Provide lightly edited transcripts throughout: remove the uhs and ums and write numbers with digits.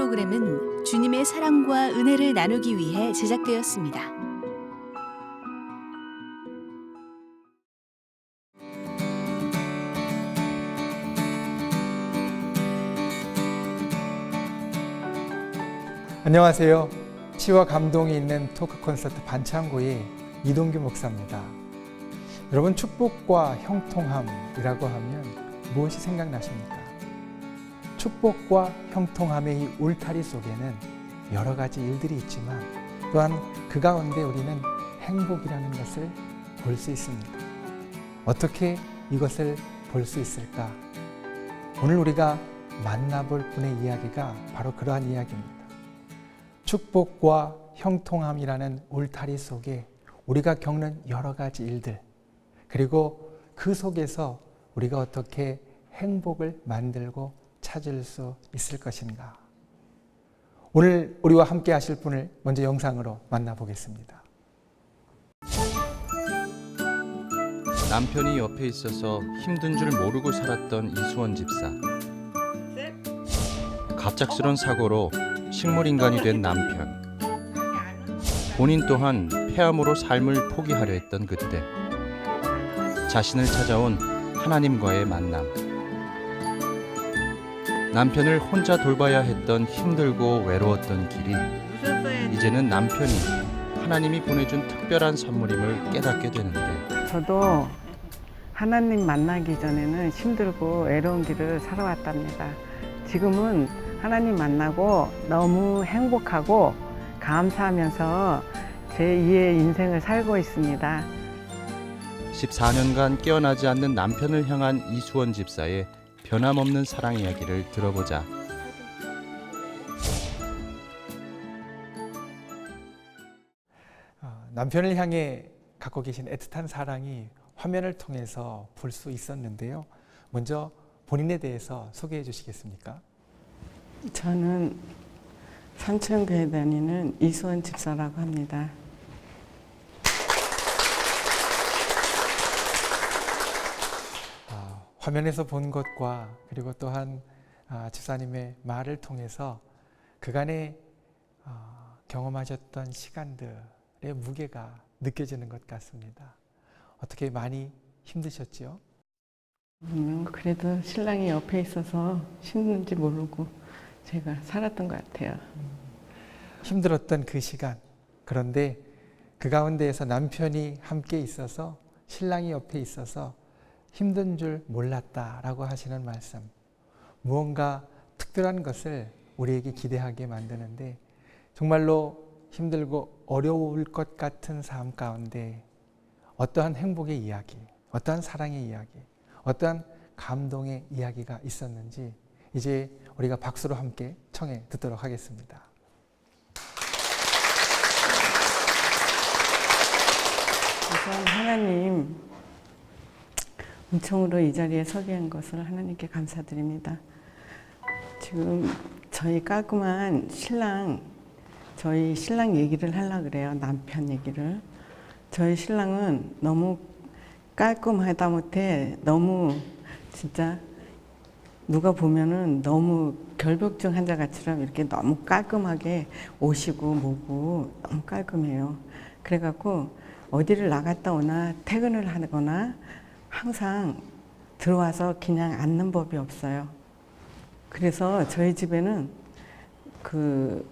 프로그램은 주님의 사랑과 은혜를 나누기 위해 제작되었습니다. 안녕하세요. 치유와 감동이 있는 토크 콘서트 반창고의 이동규 목사입니다. 여러분, 축복과 형통함이라고 하면 무엇이 생각나십니까? 축복과 형통함의 이 울타리 속에는 여러 가지 일들이 있지만 또한 그 가운데 우리는 행복이라는 것을 볼 수 있습니다. 어떻게 이것을 볼 수 있을까? 오늘 우리가 만나볼 분의 이야기가 바로 그러한 이야기입니다. 축복과 형통함이라는 울타리 속에 우리가 겪는 여러 가지 일들, 그리고 그 속에서 우리가 어떻게 행복을 만들고 찾을 수 있을 것인가. 오늘 우리와 함께 하실 분을 먼저 영상으로 만나보겠습니다. 남편이 옆에 있어서 힘든 줄 모르고 살았던 이수원 집사. 갑작스런 사고로 식물인간이 된 남편. 본인 또한 폐암으로 삶을 포기하려 했던 그때 자신을 찾아온 하나님과의 만남. 남편을 혼자 돌봐야 했던 힘들고 외로웠던 길이 이제는 남편이 하나님이 보내준 특별한 선물임을 깨닫게 되는데, 저도 하나님 만나기 전에는 힘들고 외로운 길을 살아왔답니다. 지금은 하나님 만나고 너무 행복하고 감사하면서 제2의 인생을 살고 있습니다. 14년간 깨어나지 않는 남편을 향한 이수원 집사의 변함없는 사랑 이야기를 들어보자. 남편을 향해 갖고 계신 애틋한 사랑이 화면을 통해서 볼 수 있었는데요. 먼저 본인에 대해서 소개해 주시겠습니까? 저는 삼천교회 다니는 이수원 집사라고 합니다. 화면에서 본 것과 그리고 또한 집사님의 말을 통해서 그간에 경험하셨던 시간들의 무게가 느껴지는 것 같습니다. 어떻게 많이 힘드셨지요? 그래도 신랑이 옆에 있어서 힘든지 모르고 제가 살았던 것 같아요. 힘들었던 그 시간, 그런데 그 가운데에서 남편이 함께 있어서 신랑이 옆에 있어서 힘든 줄 몰랐다라고 하시는 말씀, 무언가 특별한 것을 우리에게 기대하게 만드는데, 정말로 힘들고 어려울 것 같은 삶 가운데 어떠한 행복의 이야기, 어떠한 사랑의 이야기, 어떠한 감동의 이야기가 있었는지 이제 우리가 박수로 함께 청해 듣도록 하겠습니다. 우선 하나님 은총으로 이 자리에 서게 한 것을 하나님께 감사드립니다. 지금 저희 깔끔한 저희 신랑 얘기를 하려고 그래요. 남편 얘기를. 저희 신랑은 너무 깔끔하다 못해 너무 진짜 누가 보면은 너무 결벽증 환자같이럼 이렇게 너무 깔끔하게 오시고 뭐고 너무 깔끔해요. 그래갖고 어디를 나갔다 오나 퇴근을 하거나 항상 들어와서 그냥 앉는 법이 없어요. 그래서 저희 집에는 그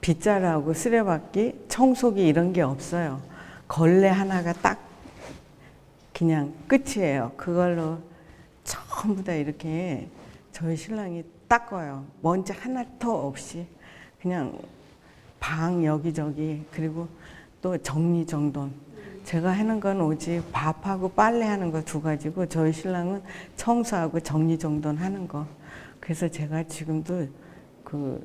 빗자루하고 쓰레받기, 청소기 이런 게 없어요. 걸레 하나가 딱 그냥 끝이에요. 그걸로 전부 다 이렇게 저희 신랑이 닦아요. 먼지 하나도 없이 그냥 방 여기저기, 그리고 또 정리정돈. 제가 하는 건 오직 밥하고 빨래하는 거 두 가지고 저희 신랑은 청소하고 정리정돈 하는 거. 그래서 제가 지금도 그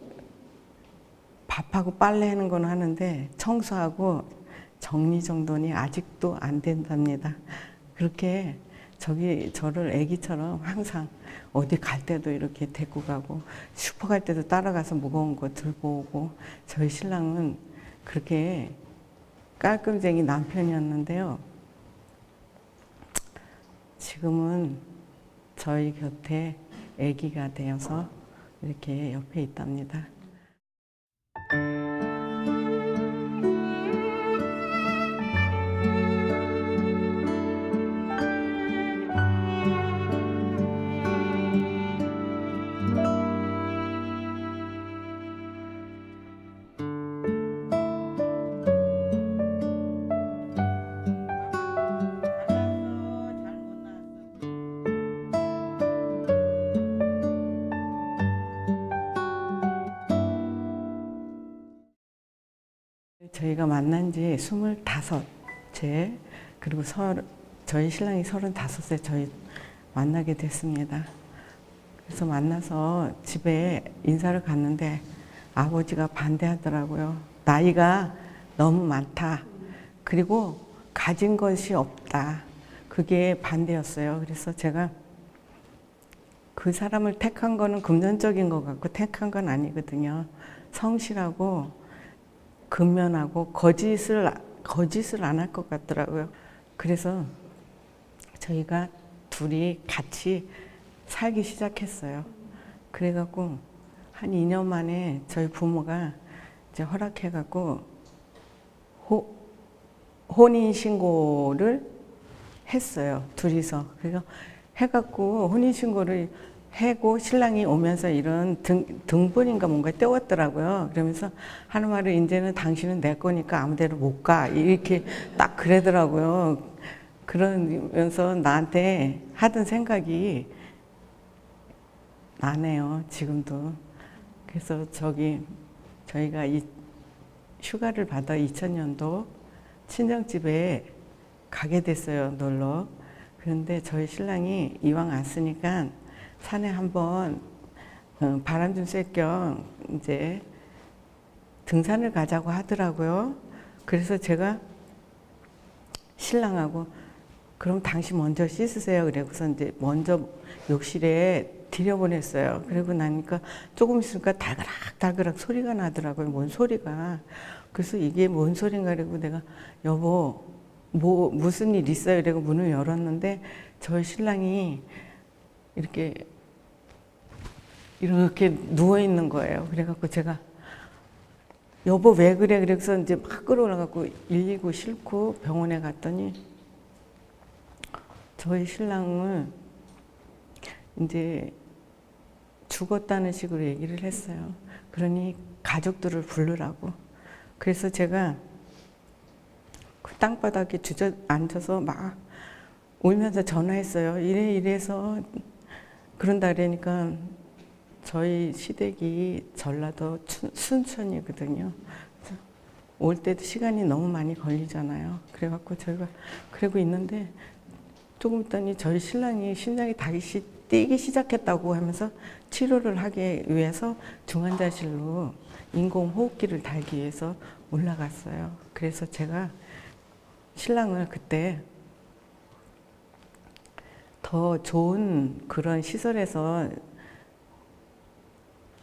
밥하고 빨래하는 건 하는데 청소하고 정리정돈이 아직도 안 된답니다. 그렇게 저를 애기처럼 항상 어디 갈 때도 이렇게 데리고 가고 슈퍼 갈 때도 따라가서 무거운 거 들고 오고. 저희 신랑은 그렇게 깔끔쟁이 남편이었는데요. 지금은 저희 곁에 아기가 되어서 이렇게 옆에 있답니다. 저희가 만난 지 25째, 그리고 저희 신랑이 35세 저희 만나게 됐습니다. 그래서 만나서 집에 인사를 갔는데 아버지가 반대하더라고요. 나이가 너무 많다. 그리고 가진 것이 없다. 그게 반대였어요. 그래서 제가 그 사람을 택한 거는 금전적인 것 같고 택한 건 아니거든요. 성실하고 근면하고 거짓을 안 할 것 같더라고요. 그래서 저희가 둘이 같이 살기 시작했어요. 그래갖고 한 2년 만에 저희 부모가 이제 허락해갖고 혼인신고를 했어요. 둘이서. 그래서 해갖고 혼인신고를 하고 신랑이 오면서 이런 등본인가 뭔가 떼웠더라고요. 그러면서 하는 말을 이제는 당신은 내 거니까 아무 데로 못 가. 이렇게 딱 그러더라고요. 그러면서 나한테 하던 생각이 나네요. 지금도. 그래서 저희가 휴가를 받아 2000년도 친정집에 가게 됐어요. 놀러. 그런데 저희 신랑이 이왕 왔으니까 산에 한번 바람 좀 쐴 겸 이제 등산을 가자고 하더라고요. 그래서 제가 신랑하고 그럼 당신 먼저 씻으세요. 그래서 이제 먼저 욕실에 들여보냈어요. 그리고 나니까 조금 있으니까 달그락 소리가 나더라고요. 뭔 소리가. 그래서 이게 뭔 소린가 그러고 내가 여보 무슨 일 있어요? 이러고 문을 열었는데 저희 신랑이 이렇게 누워 있는 거예요. 그래갖고 제가 여보 왜 그래? 그래서 이제 막 끌어올라갖고 119 싣고 병원에 갔더니 저희 신랑을 이제 죽었다는 식으로 얘기를 했어요. 그러니 가족들을 부르라고. 그래서 제가 그 땅바닥에 주저앉아서 막 울면서 전화했어요. 이래서 그런다 그러니까 저희 시댁이 전라도 순천이거든요. 올 때도 시간이 너무 많이 걸리잖아요. 그래갖고 저희가 그러고 있는데 조금 있더니 저희 신랑이 심장이 다시 뛰기 시작했다고 하면서 치료를 하기 위해서 중환자실로 인공호흡기를 달기 위해서 올라갔어요. 그래서 제가 신랑을 그때 더 좋은 그런 시설에서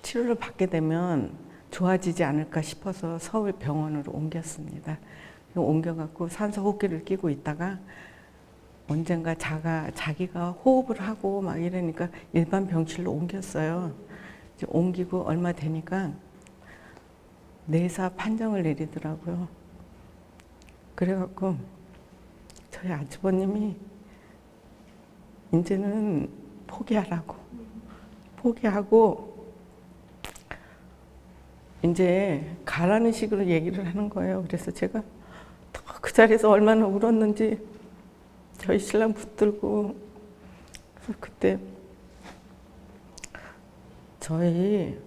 치료를 받게 되면 좋아지지 않을까 싶어서 서울 병원으로 옮겼습니다. 옮겨갖고 산소호흡기를 끼고 있다가 언젠가 자기가 호흡을 하고 막 이러니까 일반 병실로 옮겼어요. 이제 옮기고 얼마 되니까 내사 판정을 내리더라고요. 그래갖고 저희 아주버님이 이제는 포기하고 이제 가라는 식으로 얘기를 하는 거예요. 그래서 제가 그 자리에서 얼마나 울었는지 저희 신랑 붙들고 그래서 그때 저희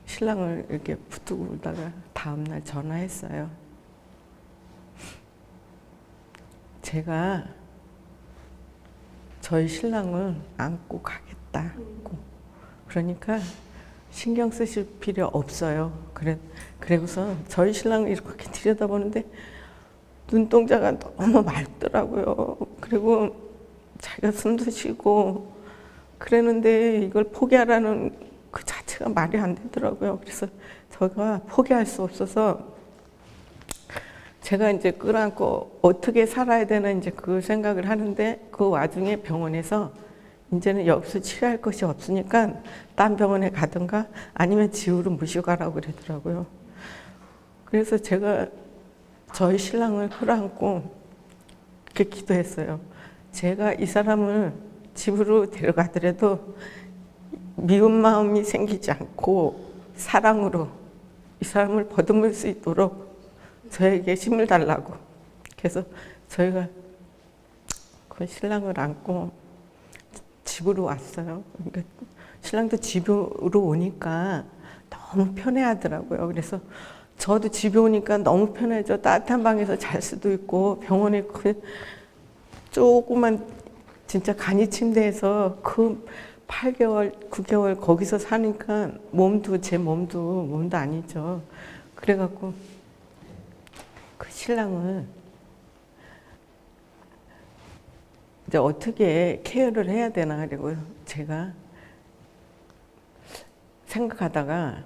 신랑을 이렇게 붙들고 울다가 다음날 전화했어요. 제가 저희 신랑을 안고 가겠다. 그러니까 신경 쓰실 필요 없어요. 그래서 저희 신랑을 이렇게 들여다보는데 눈동자가 너무 맑더라고요. 그리고 자기가 숨도 쉬고 그랬는데 이걸 포기하라는 그 자체가 말이 안 되더라고요. 그래서 제가 포기할 수 없어서 제가 이제 끌어안고 어떻게 살아야 되나 이제 그 생각을 하는데 그 와중에 병원에서 이제는 여기서 치료할 것이 없으니까 딴 병원에 가든가 아니면 지우로 모시고 가라고 그러더라고요. 그래서 제가 저희 신랑을 끌어안고 그렇게 기도했어요. 제가 이 사람을 집으로 데려가더라도 미운 마음이 생기지 않고 사랑으로 이 사람을 보듬을 수 있도록 저에게 힘을 달라고. 그래서 저희가 그 신랑을 안고 집으로 왔어요. 그러니까 신랑도 집으로 오니까 너무 편해하더라고요. 그래서 저도 집에 오니까 너무 편해져. 따뜻한 방에서 잘 수도 있고 병원에 그 조그만 진짜 간이 침대에서 그 8개월, 9개월 거기서 사니까 제 몸도 아니죠. 그래갖고 그 신랑을 이제 어떻게 케어를 해야 되나 그리고 제가 생각하다가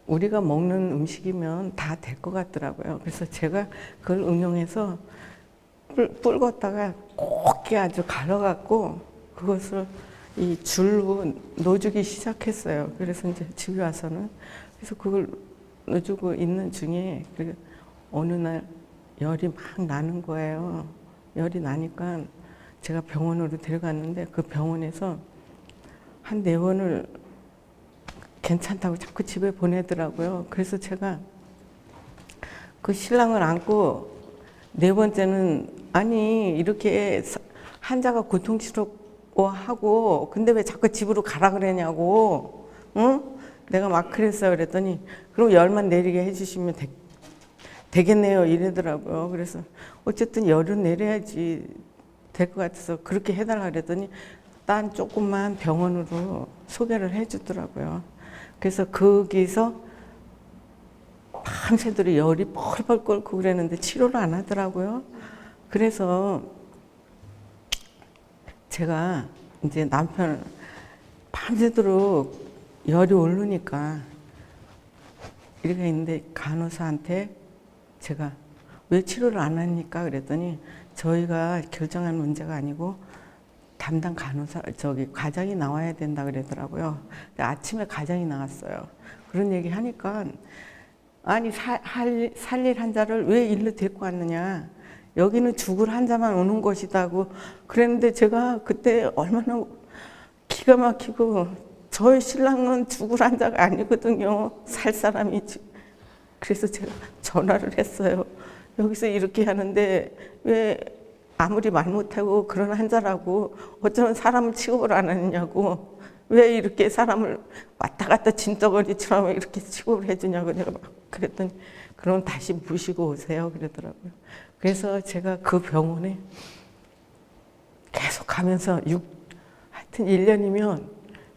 우리가 먹는 음식이면 다 될 것 같더라고요. 그래서 제가 그걸 응용해서 뿔었다가 곱게 아주 갈아갖고 그것을 이 줄로 넣어주기 시작했어요. 그래서 이제 집에 와서는 그래서 그걸 넣어주고 있는 중에 어느 날 열이 막 나는 거예요. 열이 나니까 제가 병원으로 데려갔는데 그 병원에서 한 4번을 괜찮다고 자꾸 집에 보내더라고요. 그래서 제가 그 신랑을 안고 4번째는 아니 이렇게 환자가 고통스러워하고 근데 왜 자꾸 집으로 가라 그러냐고 응? 내가 막 그랬어요. 그랬더니 그럼 열만 내리게 해주시면 되겠네요 이러더라고요. 그래서 어쨌든 열은 내려야지 될 것 같아서 그렇게 해달라 그랬더니 딴 조금만 병원으로 소개를 해주더라고요. 그래서 거기서 밤새도록 열이 펄펄 끓고 그랬는데 치료를 안 하더라고요. 그래서 제가 이제 남편 밤새도록 열이 오르니까 이렇게 있는데 간호사한테 제가 왜 치료를 안 하니까 그랬더니 저희가 결정한 문제가 아니고 담당 간호사 과장이 나와야 된다 그러더라고요. 아침에 과장이 나왔어요. 그런 얘기 하니까 아니 살릴 환자를 왜 일로 데리고 왔느냐. 여기는 죽을 환자만 오는 곳이다고 그랬는데 제가 그때 얼마나 기가 막히고 저희 신랑은 죽을 환자가 아니거든요. 살 사람이지. 그래서 제가 전화를 했어요. 여기서 이렇게 하는데 왜 아무리 말 못하고 그런 환자라고 어쩌면 사람을 취급을 안 하느냐고 왜 이렇게 사람을 왔다 갔다 진덩어리처럼 이렇게 취급을 해주냐고 내가 막 그랬더니 그럼 다시 모시고 오세요 그러더라고요. 그래서 제가 그 병원에 계속 가면서 하여튼 1년이면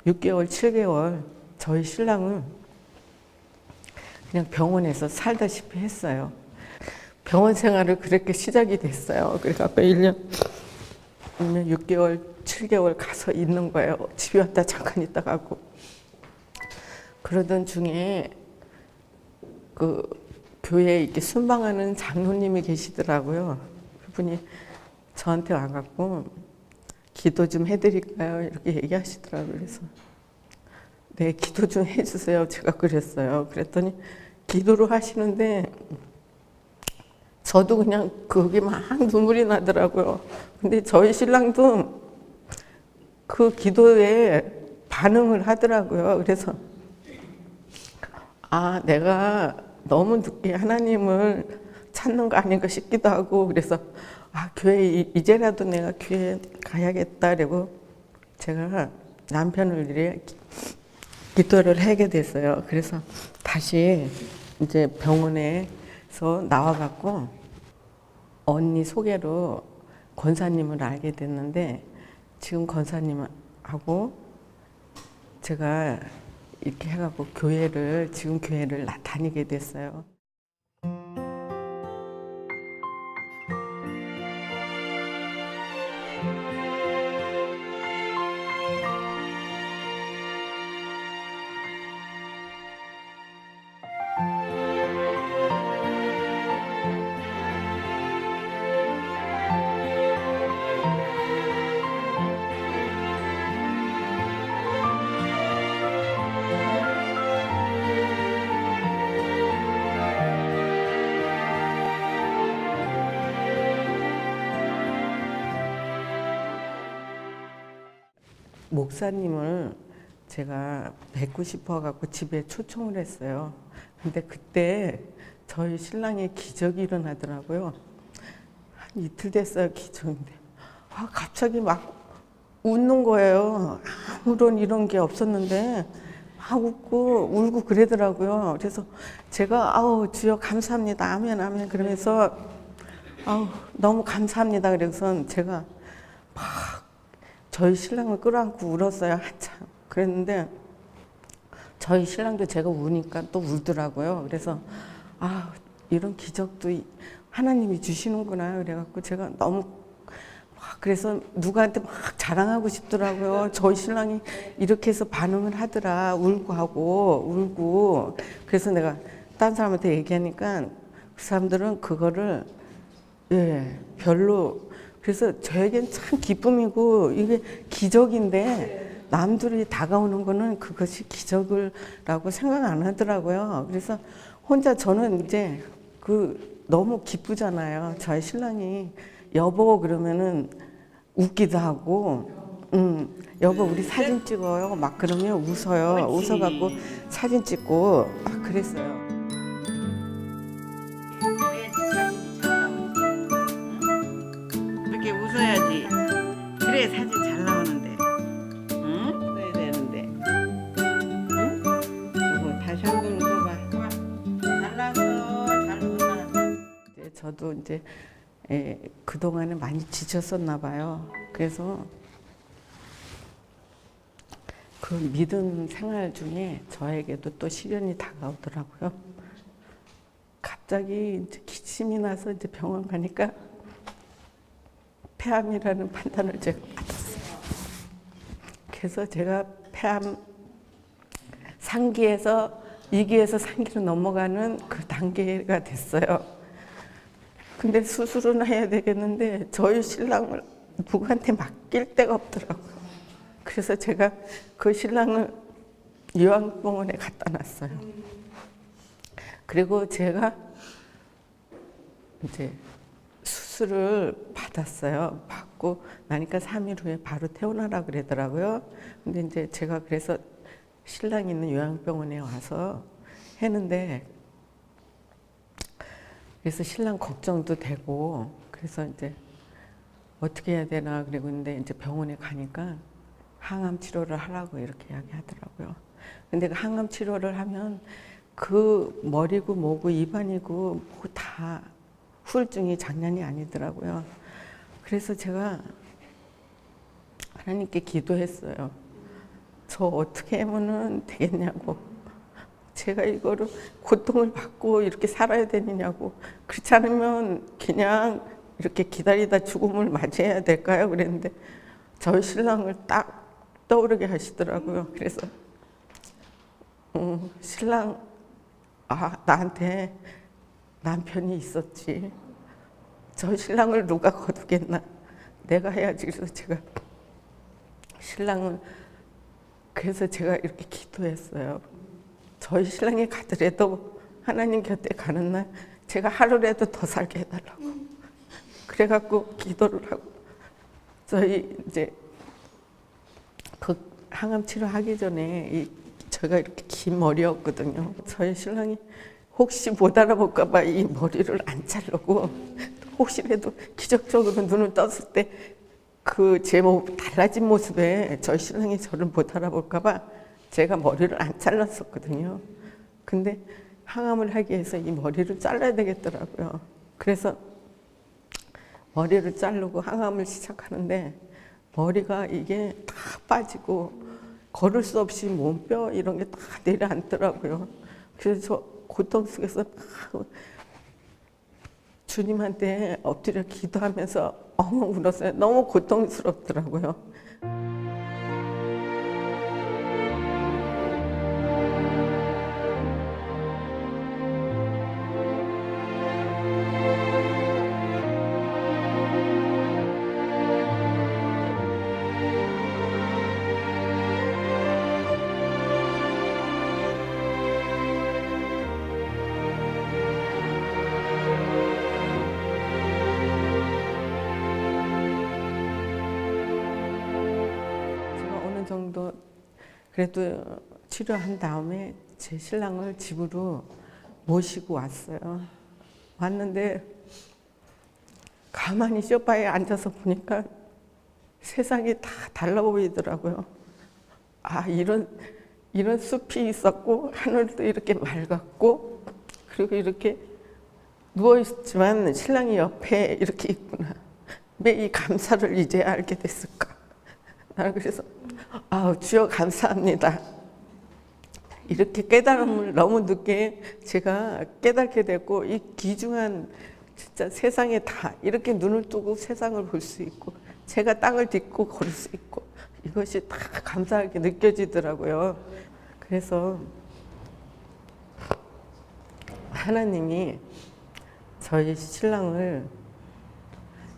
6개월, 7개월 저희 신랑은 그냥 병원에서 살다시피 했어요. 병원 생활을 그렇게 시작이 됐어요. 그래갖고 1년, 6개월, 7개월 가서 있는 거예요. 집에 왔다 잠깐 있다 가고. 그러던 중에 그 교회에 이렇게 순방하는 장로님이 계시더라고요. 그분이 저한테 와갖고 기도 좀 해드릴까요? 이렇게 얘기하시더라고요. 그래서 네, 기도 좀 해주세요. 제가 그랬어요. 그랬더니 기도를 하시는데 저도 그냥 거기 막 눈물이 나더라고요. 근데 저희 신랑도 그 기도에 반응을 하더라고요. 그래서 아, 내가 너무 늦게 하나님을 찾는 거 아닌가 싶기도 하고 그래서 아, 교회 이제라도 내가 교회 가야겠다 그리고 제가 남편을 위해 기도를 하게 됐어요. 그래서 다시 이제 병원에서 나와갖고 언니 소개로 권사님을 알게 됐는데 지금 권사님하고 제가 이렇게 해갖고 지금 교회를 다니게 됐어요. 목사님을 제가 뵙고 싶어 갖고 집에 초청을 했어요. 근데 그때 저희 신랑의 기적이 일어나더라고요. 한 이틀 됐어요, 기적인데. 갑자기 막 웃는 거예요. 아무런 이런 게 없었는데 막 웃고 울고 그러더라고요. 그래서 제가 아우 주여 감사합니다. 아멘 아멘 그러면서 아우 너무 감사합니다. 그래서 제가 막 저희 신랑을 끌어안고 울었어요. 한참. 그랬는데 저희 신랑도 제가 우니까 또 울더라고요. 그래서 아 이런 기적도 하나님이 주시는구나 그래갖고 제가 너무 그래서 누구한테 막 자랑하고 싶더라고요. 저희 신랑이 이렇게 해서 반응을 하더라. 울고 하고 울고. 그래서 내가 딴 사람한테 얘기하니까 그 사람들은 그거를 별로. 그래서 저에겐 참 기쁨이고 이게 기적인데 남들이 다가오는 거는 그것이 기적이라고 생각 안 하더라고요. 그래서 혼자 저는 이제 너무 기쁘잖아요. 저희 신랑이 여보 그러면은 웃기도 하고, 여보 우리 사진 찍어요. 막 그러면 웃어요. 웃어갖고 사진 찍고 막 그랬어요. 이렇게 웃어야지. 그래 사진 잘 나오는데. 응? 웃어야 되는데. 응? 여보 다시 한 번 웃어봐. 잘 나왔어. 잘 웃어. 저도 이제 그동안에 많이 지쳤었나 봐요. 그래서 그 믿음 생활 중에 저에게도 또 시련이 다가오더라고요. 갑자기 이제 기침이 나서 이제 병원 가니까 폐암이라는 판단을 제가 받았어요. 그래서 제가 폐암 3기에서 2기에서 3기로 넘어가는 그 단계가 됐어요. 근데 수술은 해야 되겠는데 저희 신랑을 누구한테 맡길 데가 없더라고요. 그래서 제가 그 신랑을 요양병원에 갖다 놨어요. 그리고 제가 이제 수술을 받았어요. 받고 나니까 3일 후에 바로 퇴원하라 그러더라고요. 근데 이제 제가 그래서 신랑이 있는 요양병원에 와서 했는데 그래서 신랑 걱정도 되고 그래서 이제 어떻게 해야 되나 그러고 있는데 이제 병원에 가니까 항암 치료를 하라고 이렇게 이야기하더라고요. 근데 그 항암 치료를 하면 그 머리고 뭐고 입안이고 뭐 다 후유증이 장난이 아니더라고요. 그래서 제가 하나님께 기도했어요. 저 어떻게 하면은 되겠냐고. 제가 이거를 고통을 받고 이렇게 살아야 되느냐고. 그렇지 않으면 그냥 이렇게 기다리다 죽음을 맞이해야 될까요? 그랬는데 저희 신랑을 딱 떠오르게 하시더라고요. 그래서 신랑 나한테 남편이 있었지. 저희 신랑을 누가 거두겠나. 내가 해야지. 그래서 제가 신랑을 그래서 제가 이렇게 기도했어요. 저희 신랑이 가더라도 하나님 곁에 가는 날 제가 하루라도 더 살게 해달라고. 그래갖고 기도를 하고 저희 이제 그 항암 치료하기 전에 제가 이렇게 긴 머리였거든요. 저희 신랑이 혹시 못 알아볼까봐 이 머리를 안 자르고 혹시라도 기적적으로 눈을 떴을 때 그 제 달라진 모습에 저희 신랑이 저를 못 알아볼까봐 제가 머리를 안 잘랐었거든요. 근데 항암을 하기 위해서 이 머리를 잘라야 되겠더라고요. 그래서 머리를 자르고 항암을 시작하는데 머리가 이게 다 빠지고 걸을 수 없이 몸뼈 이런 게 다 내려앉더라고요. 그래서 저 고통 속에서 주님한테 엎드려 기도하면서 엉엉 울었어요. 너무 고통스럽더라고요. 정도 그래도 치료한 다음에 제 신랑을 집으로 모시고 왔어요. 왔는데 가만히 소파에 앉아서 보니까 세상이 다 달라 보이더라고요. 이런 숲이 있었고 하늘도 이렇게 맑았고 그리고 이렇게 누워있지만 신랑이 옆에 이렇게 있구나. 왜 이 감사를 이제 알게 됐을까? 나는 그래서 주여 감사합니다. 이렇게 깨달음을 너무 늦게 제가 깨닫게 됐고 이 귀중한 진짜 세상에 다 이렇게 눈을 뜨고 세상을 볼 수 있고 제가 땅을 딛고 걸을 수 있고 이것이 다 감사하게 느껴지더라고요. 그래서 하나님이 저희 신랑을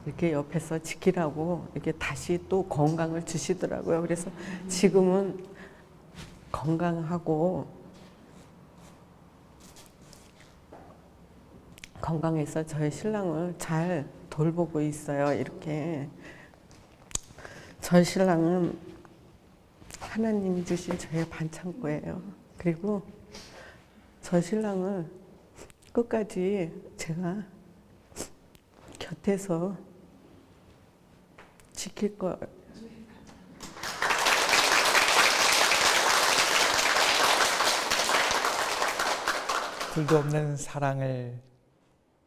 이렇게 옆에서 지키라고 이렇게 다시 또 건강을 주시더라고요. 그래서 지금은 건강해서 저희 신랑을 잘 돌보고 있어요. 이렇게 저희 신랑은 하나님 주신 저의 반창고예요. 그리고 저희 신랑을 끝까지 제가 곁에서 지킬 거예요. 둘도 없는 사랑을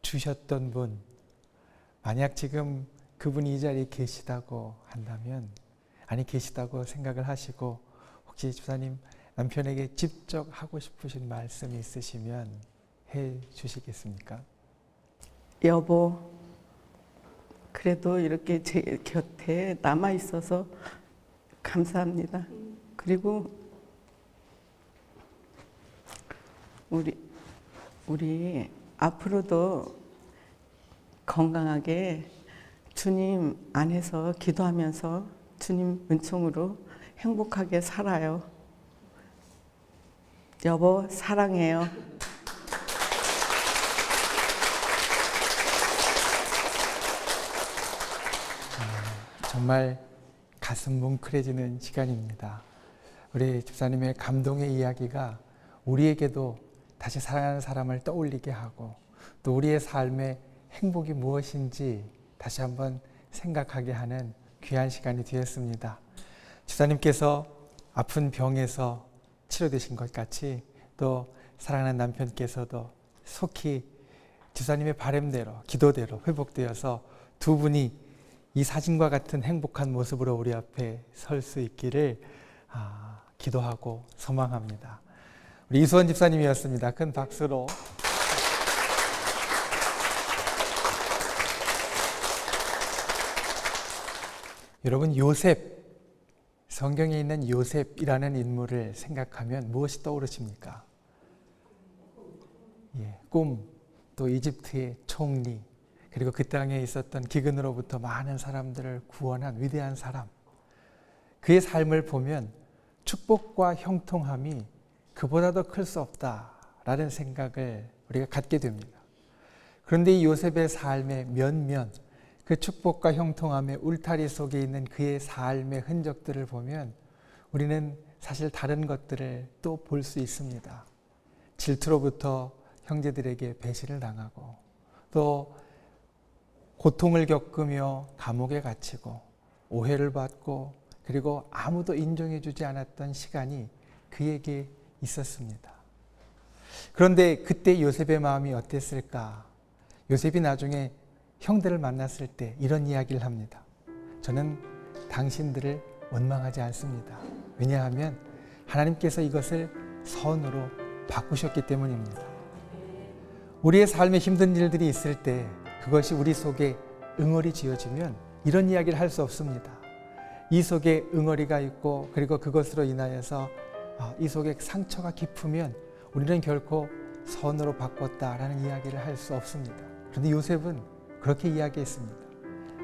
주셨던 분, 만약 지금 그분이 이 자리에 계시다고 한다면, 아니 계시다고 생각을 하시고 혹시 집사님 남편에게 직접 하고 싶으신 말씀이 있으시면 해 주시겠습니까? 여보, 그래도 이렇게 제 곁에 남아 있어서 감사합니다. 그리고 우리 앞으로도 건강하게 주님 안에서 기도하면서 주님 은총으로 행복하게 살아요. 여보, 사랑해요. 정말 가슴 뭉클해지는 시간입니다. 우리 집사님의 감동의 이야기가 우리에게도 다시 사랑하는 사람을 떠올리게 하고 또 우리의 삶의 행복이 무엇인지 다시 한번 생각하게 하는 귀한 시간이 되었습니다. 집사님께서 아픈 병에서 치료되신 것 같이 또 사랑하는 남편께서도 속히 집사님의 바람대로 기도대로 회복되어서 두 분이 이 사진과 같은 행복한 모습으로 우리 앞에 설 수 있기를 기도하고 소망합니다. 우리 이수원 집사님이었습니다. 큰 박수로. 여러분, 요셉, 성경에 있는 요셉이라는 인물을 생각하면 무엇이 떠오르십니까? 꿈, 또 이집트의 총리, 그리고 그 땅에 있었던 기근으로부터 많은 사람들을 구원한 위대한 사람. 그의 삶을 보면 축복과 형통함이 그보다도 클 수 없다라는 생각을 우리가 갖게 됩니다. 그런데 이 요셉의 삶의 면면, 그 축복과 형통함의 울타리 속에 있는 그의 삶의 흔적들을 보면 우리는 사실 다른 것들을 또 볼 수 있습니다. 질투로부터 형제들에게 배신을 당하고 또 고통을 겪으며 감옥에 갇히고 오해를 받고 그리고 아무도 인정해 주지 않았던 시간이 그에게 있었습니다. 그런데 그때 요셉의 마음이 어땠을까? 요셉이 나중에 형들을 만났을 때 이런 이야기를 합니다. 저는 당신들을 원망하지 않습니다. 왜냐하면 하나님께서 이것을 선으로 바꾸셨기 때문입니다. 우리의 삶에 힘든 일들이 있을 때 그것이 우리 속에 응어리 지어지면 이런 이야기를 할 수 없습니다. 이 속에 응어리가 있고 그리고 그것으로 인하여서 이 속에 상처가 깊으면 우리는 결코 선으로 바꿨다라는 이야기를 할 수 없습니다. 그런데 요셉은 그렇게 이야기했습니다.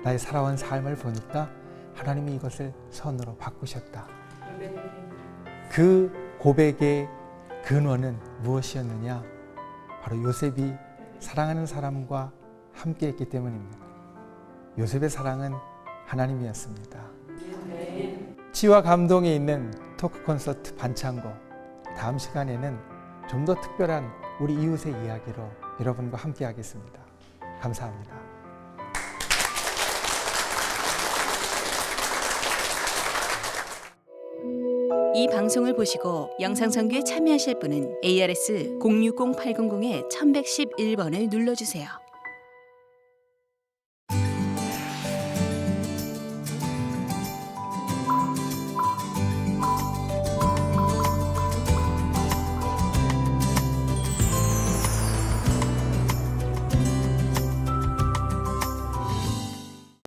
나의 살아온 삶을 보니까 하나님이 이것을 선으로 바꾸셨다. 그 고백의 근원은 무엇이었느냐? 바로 요셉이 사랑하는 사람과 함께했기 때문입니다. 요셉의 사랑은 하나님이었습니다. 치유와 감동이 있는 토크 콘서트 반창고, 다음 시간에는 좀 더 특별한 우리 이웃의 이야기로 여러분과 함께 하겠습니다. 감사합니다. 이 방송을 보시고 영상 선교에 참여하실 분은 ARS 060-800-1111번을 눌러주세요.